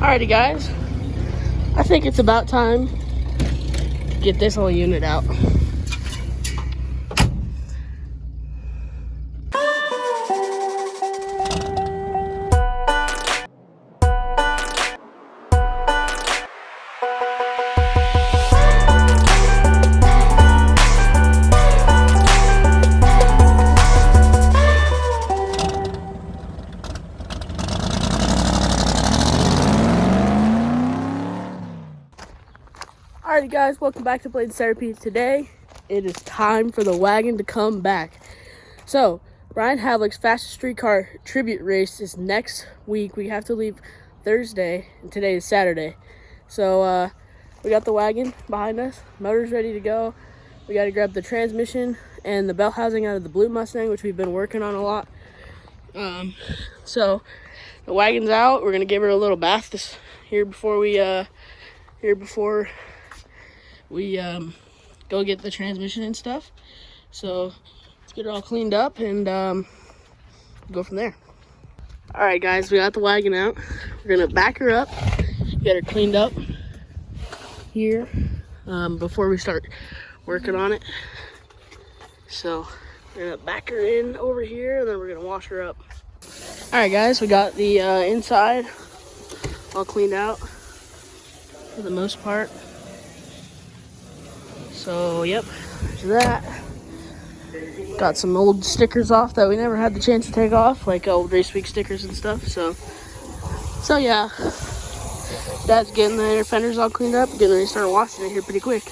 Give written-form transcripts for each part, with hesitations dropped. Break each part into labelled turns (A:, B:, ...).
A: Alrighty guys, I think it's about time to get this whole unit out. Alrighty guys, welcome back to Blaynes Theapy. Today, it is time for the wagon to come back. So, Ryan Havlick's fastest streetcar tribute race is next week. We have to leave Thursday, and today is Saturday. So, we got the wagon behind us. Motor's ready to go. We got to grab the transmission and the bell housing out of the blue Mustang, which we've been working on a lot. So, the wagon's out. We're going to give her a little bath before we go get the transmission and stuff. So let's get her all cleaned up and go from there. All right guys, we got the wagon out. We're gonna back her up, get her cleaned up here before we start working on it. So we're gonna back her in over here and then we're gonna wash her up. All right guys, we got the inside all cleaned out for the most part. So, yep, there's that. Got some old stickers off that we never had the chance to take off, like old race week stickers and stuff. So yeah. Dad's getting the inner fenders all cleaned up, getting ready to start washing it here pretty quick.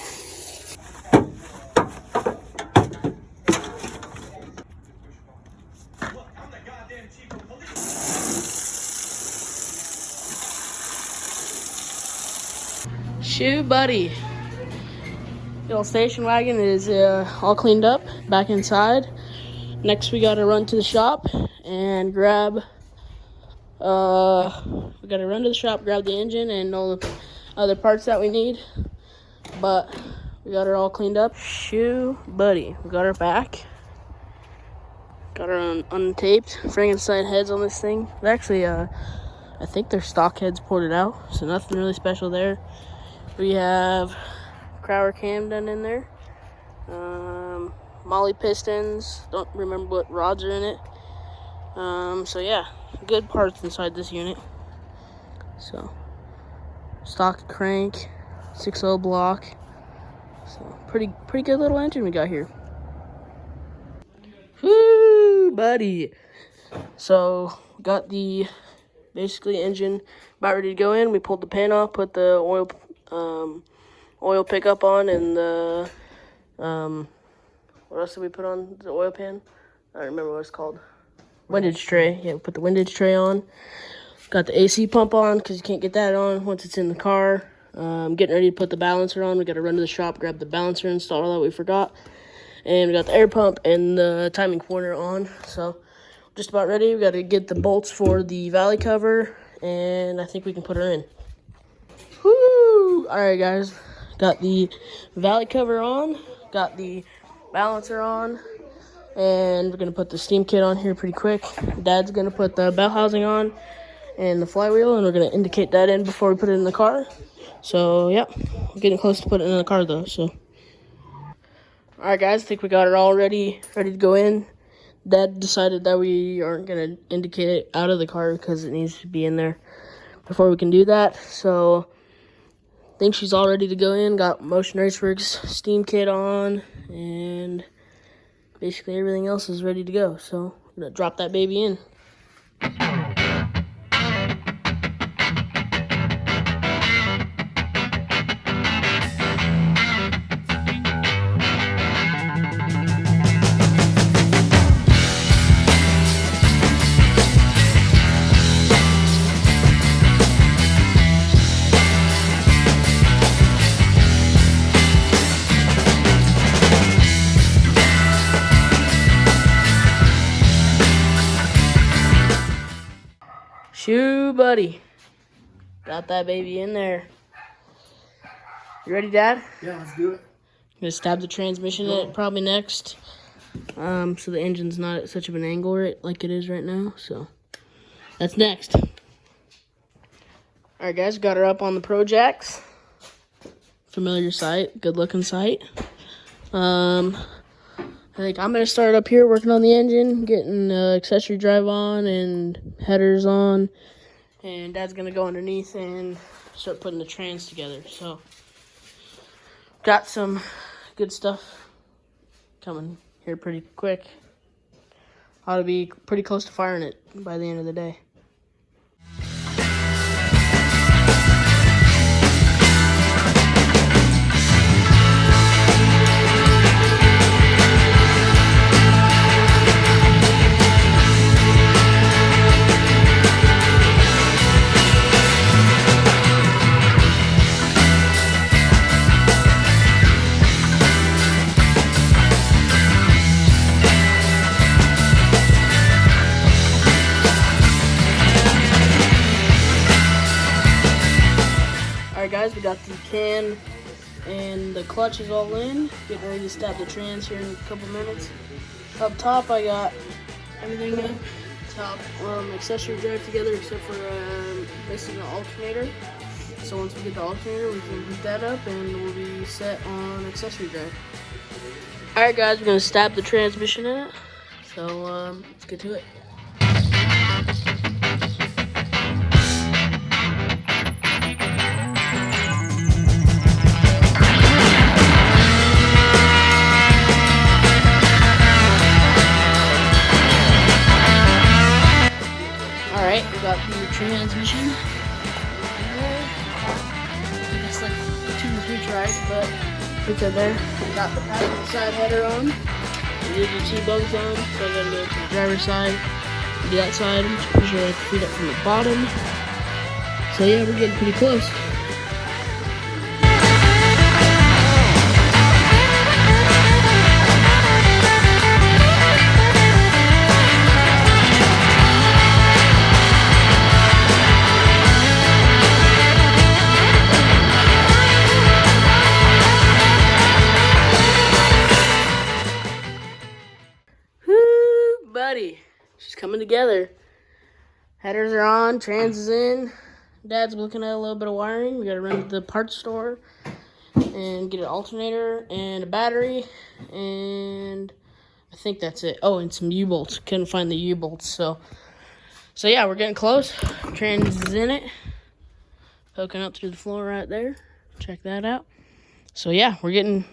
A: Shoe buddy. The old station wagon is all cleaned up, back inside. Next we gotta run to the shop and grab, grab the engine and all the other parts that we need. But we got her all cleaned up. Shoe buddy, we got her back. Got her untaped. Frankenstein heads on this thing. They're actually, I think they're stock heads ported out, so nothing really special there. We have Crower cam done in there. Molly pistons. Don't remember what rods are in it. So yeah, good parts inside this unit. So stock crank, 6.0 block. So pretty good little engine we got here. Whoo, buddy. So got the basically engine about ready to go in. We pulled the pan off, put the oil pickup on, and the what else did we put on the oil pan? I don't remember what it's called. Windage tray. Yeah, we put the windage tray on. Got the AC pump on because you can't get that on once it's in the car. Getting ready to put the balancer on. We got to run to the shop, grab the balancer, install all that we forgot. And we got the air pump and the timing pointer on. So just about ready. We got to get the bolts for the valley cover, and I think we can put her in. Woo! All right, guys. Got the valley cover on, got the balancer on, and we're going to put the steam kit on here pretty quick. Dad's going to put the bell housing on and the flywheel, and we're going to indicate that in before we put it in the car. So, yep, we're getting close to putting it in the car, though. So, all right, guys, I think we got it all ready to go in. Dad decided that we aren't going to indicate it out of the car because it needs to be in there before we can do that. So I think she's all ready to go in. Got Motion Raceworks steam kit on, and basically everything else is ready to go. So I'm gonna drop that baby in. Shoe buddy. Got that baby in there. You ready, Dad?
B: Yeah, let's do it.
A: I'm gonna stab the transmission in it probably next. So the engine's not at such of an angle like it is right now. So that's next. All Alright guys, got her up on the Pro Jacks. Familiar sight, good looking sight. I think I'm gonna start up here working on the engine, getting accessory drive on and headers on, and Dad's gonna go underneath and start putting the trans together. So got some good stuff coming here pretty quick. Ought to be pretty close to firing it by the end of the day. Alright guys, we got the can and the clutch is all in. Getting ready to stab the trans here in a couple minutes. Up top I got everything up top, accessory drive together except for missing the alternator. So once we get the alternator, we can heat that up and we'll be set on accessory drive. Alright guys, we're going to stab the transmission in it. So let's get to it. Alright, we got the transmission. It's like 2 or 3 tries, but it's in there. We got the passenger side header on. We did the T-bugs on, so I gotta go to the driver's side. Do that side, pretty sure I can feed it from the bottom. So yeah, we're getting pretty close. Buddy, she's coming together. Headers are on, trans is in. Dad's looking at a little bit of wiring. We gotta run to the parts store and get an alternator and a battery, and I think that's it. Oh, and some U-bolts. Couldn't find the U-bolts, so yeah, we're getting close. Trans is in it, poking up through the floor right there. Check that out. So yeah, we're getting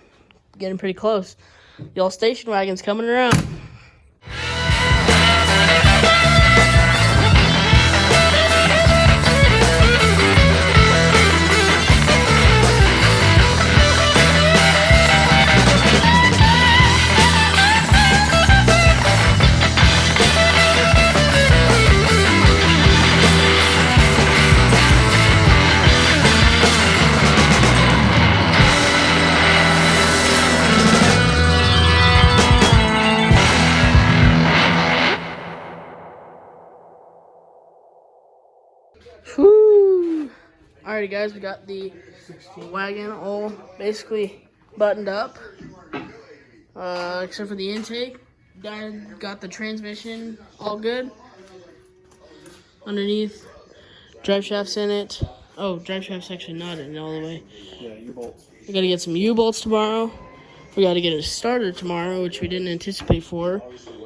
A: pretty close. The old station wagon's coming around. Whew. Alrighty guys, we got the wagon all basically buttoned up, except for the intake. Dad got the transmission all good. Underneath, drive shaft's in it. Oh, drive shaft's actually not in all the way.
B: Yeah, U-bolts.
A: We gotta get some U-bolts tomorrow. We gotta get a starter tomorrow, which we didn't anticipate for.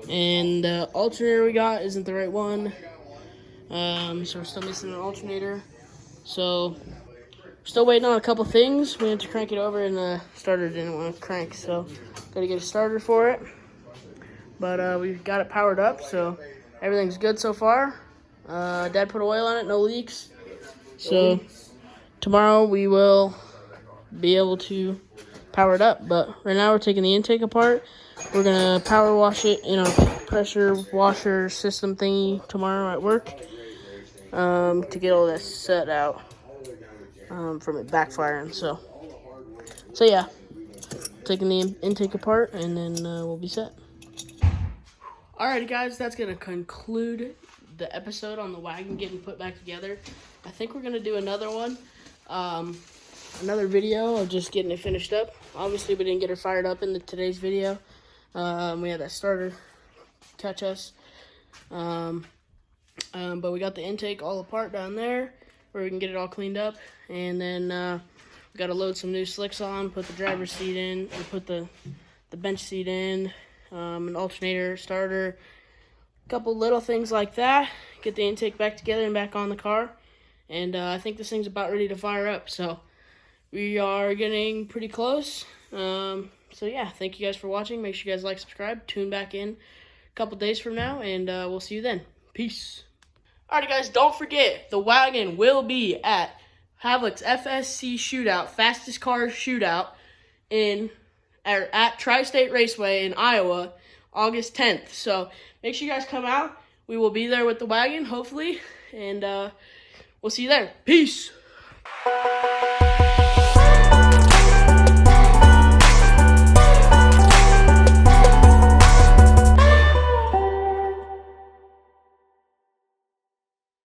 A: And the alternator we got isn't the right one. So we're still missing an alternator. So we're still waiting on a couple things. We had to crank it over and the starter didn't want to crank. So gotta get a starter for it. But we've got it powered up, so everything's good so far. Dad put oil on it, no leaks. So tomorrow we will be able to power it up. But right now we're taking the intake apart. We're gonna power wash it in our pressure washer system thingy tomorrow at work, to get all this set out from it backfiring. So yeah, taking the intake apart and then we'll be set. Alrighty guys, that's gonna conclude the episode on the wagon getting put back together. I think we're gonna do another one, another video of just getting it finished up. Obviously we didn't get her fired up in today's video. We had that starter catch us, but we got the intake all apart down there. where we can get it all cleaned up. And then we got to load some new slicks on, put the driver's seat in, or put the bench seat in, an alternator, starter, a couple little things like that. Get the intake back together and back on the car. And I think this thing's about ready to fire up. So we are getting pretty close. So yeah, thank you guys for watching. Make sure you guys like, subscribe, tune back in a couple days from now, and we'll see you then. Peace. Alrighty guys, don't forget, the wagon will be at Havlic's FSC Shootout, Fastest Cars Shootout, at Tri-State Raceway in Iowa, August 10th. So make sure you guys come out. We will be there with the wagon, hopefully, and we'll see you there. Peace.